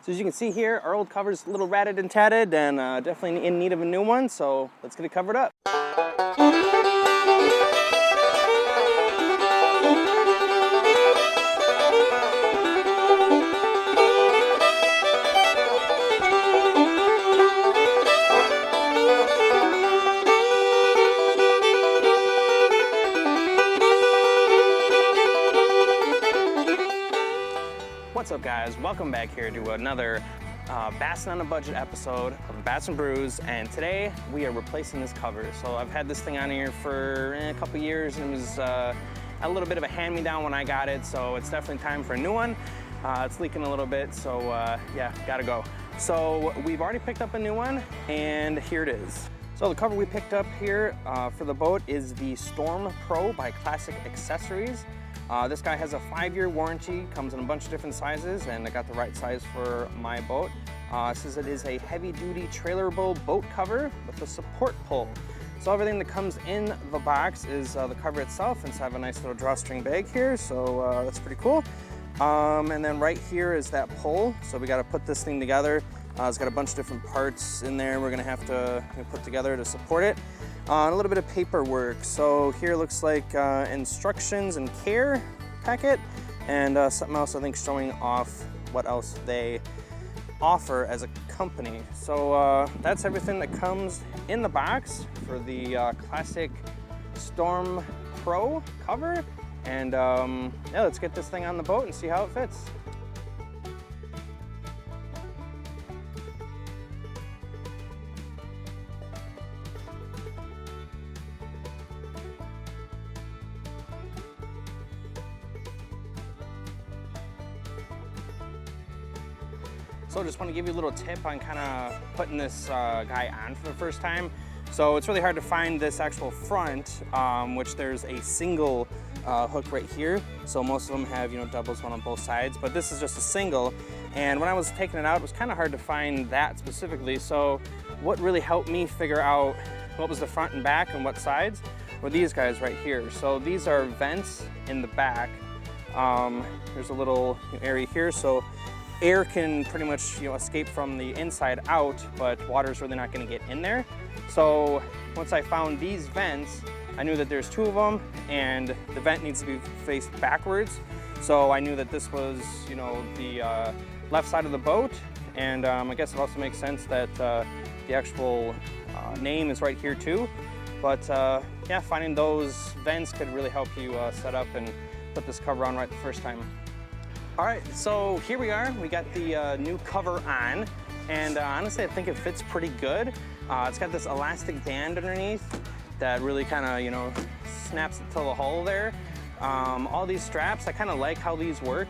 So as you can see here, our old cover's a little ratted and tatted and definitely in need of a new one, so let's get it covered up. What's up, guys? Welcome back here to another Bassin' on a Budget episode of Bats and Brews, and today we are replacing this cover. So I've had this thing on here for a couple years, and it was a little bit of a hand-me-down when I got it, so it's definitely time for a new one. It's leaking a little bit, so yeah, gotta go. So we've already picked up a new one, and here it is. So the cover we picked up here for the boat is the Storm Pro by Classic Accessories. This guy has a 5-year warranty, comes in a bunch of different sizes, and I got the right size for my boat. It says it is a heavy-duty trailerable boat cover with a support pole. So everything that comes in the box is the cover itself, and so I have a nice little drawstring bag here, so that's pretty cool. And then right here is that pole, so we got to put this thing together. It's got a bunch of different parts in there we're going to have to put together to support it. And a little bit of paperwork. So here looks like instructions and care packet, and something else I think showing off what else they offer as a company. So that's everything that comes in the box for the Classic Storm Pro cover. And yeah, let's get this thing on the boat and see how it fits. So just want to give you a little tip on kind of putting this guy on for the first time. So it's really hard to find this actual front, which there's a single hook right here. So most of them have, doubles, one on both sides, but this is just a single. And when I was taking it out, it was kind of hard to find that specifically. So what really helped me figure out what was the front and back and what sides were these guys right here. So these are vents in the back. There's a little area here, so air can pretty much escape from the inside out, but water's really not going to get in there. So once I found these vents, I knew that there's 2 of them, and the vent needs to be faced backwards. So I knew that this was, the left side of the boat, and I guess it also makes sense that the actual name is right here too. But yeah, finding those vents could really help you set up and put this cover on right the first time. All right, so here we are. We got the new cover on, and honestly, I think it fits pretty good. It's got this elastic band underneath that really kind of, snaps it to the hull there. All these straps, I kind of like how these work,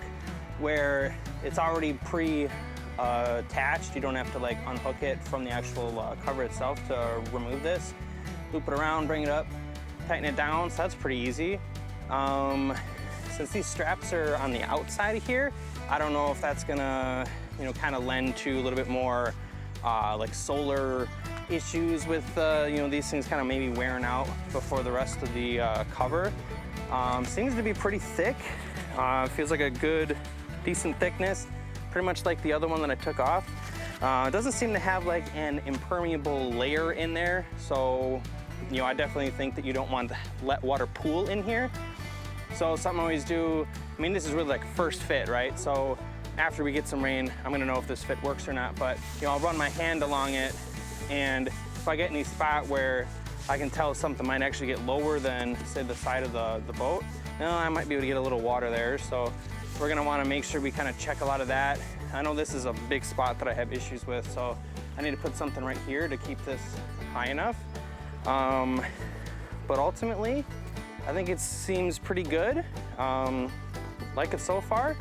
where it's already pre-attached. You don't have to unhook it from the actual cover itself to remove this. Loop it around, bring it up, tighten it down, so that's pretty easy. Since these straps are on the outside here, I don't know if that's gonna, kind of lend to a little bit more solar issues with, these things kind of maybe wearing out before the rest of the cover. Seems to be pretty thick. Feels like a good, decent thickness, pretty much like the other one that I took off. It doesn't seem to have an impermeable layer in there, so I definitely think that you don't want to let water pool in here. So something I always do, this is really first fit, right? So after we get some rain, I'm gonna know if this fit works or not, but I'll run my hand along it, and if I get any spot where I can tell something might actually get lower than, say, the side of the boat, I might be able to get a little water there. So we're gonna wanna make sure we kind of check a lot of that. I know this is a big spot that I have issues with, so I need to put something right here to keep this high enough. But ultimately, I think it seems pretty good. Like it so far.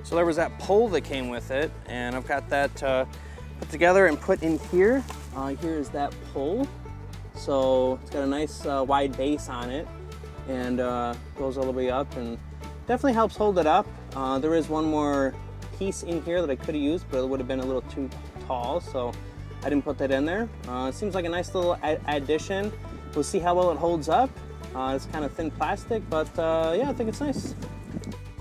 So there was that pole that came with it, and I've got that put together and put in here. Here is that pole. So it's got a nice wide base on it, and goes all the way up, and definitely helps hold it up. There is one more piece in here that I could have used, but it would have been a little too tall, so I didn't put that in there. It seems like a nice little addition. We'll see how well it holds up. It's kind of thin plastic, but yeah, I think it's nice.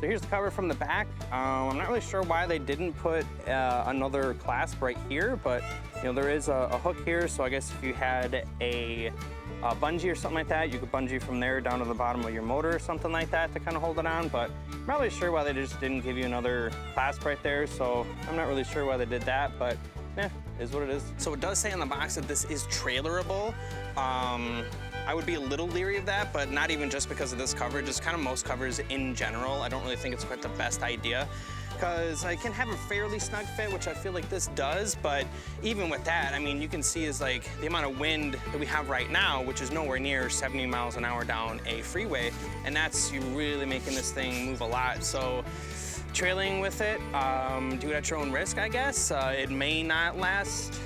So here's the cover from the back. I'm not really sure why they didn't put another clasp right here, but you know, there is a hook here, so I guess if you had a bungee or something like that, you could bungee from there down to the bottom of your motor or something like that to kind of hold it on, but I'm not really sure why they just didn't give you another clasp right there, so I'm not really sure why they did that, but yeah, is what it is. So it does say on the box that this is trailerable. I would be a little leery of that, but not even just because of this cover, just kind of most covers in general. I don't really think it's quite the best idea, because I can have a fairly snug fit, which I feel like this does, but even with that, I mean, you can see is like the amount of wind that we have right now, which is nowhere near 70 miles an hour down a freeway, and that's you really making this thing move a lot. So trailing with it, do it at your own risk, I guess. It may not last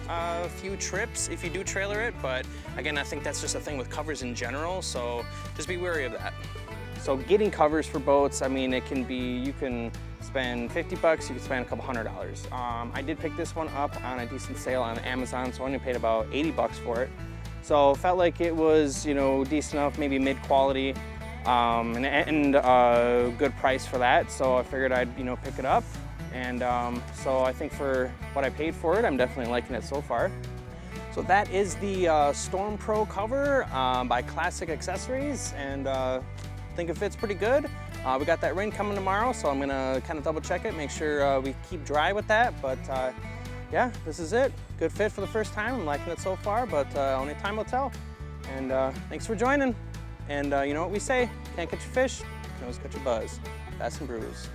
a few trips if you do trailer it, but again, I think that's just a thing with covers in general, so just be wary of that. So getting covers for boats, I mean, it can be, you can spend 50 bucks, you can spend a couple $100. I did pick this one up on a decent sale on Amazon, so I only paid about 80 bucks for it. So felt like it was, you know, decent enough, maybe mid-quality, and a good price for that. So I figured I'd, you know, pick it up. And so I think for what I paid for it, I'm definitely liking it so far. So that is the Storm Pro cover by Classic Accessories, and I think it fits pretty good. We got that rain coming tomorrow, so I'm gonna kind of double check it, make sure we keep dry with that. But yeah, this is it. Good fit for the first time. I'm liking it so far, but only time will tell. And thanks for joining. And you know what we say, can't catch a fish, you can always catch a buzz. Bass and Brews.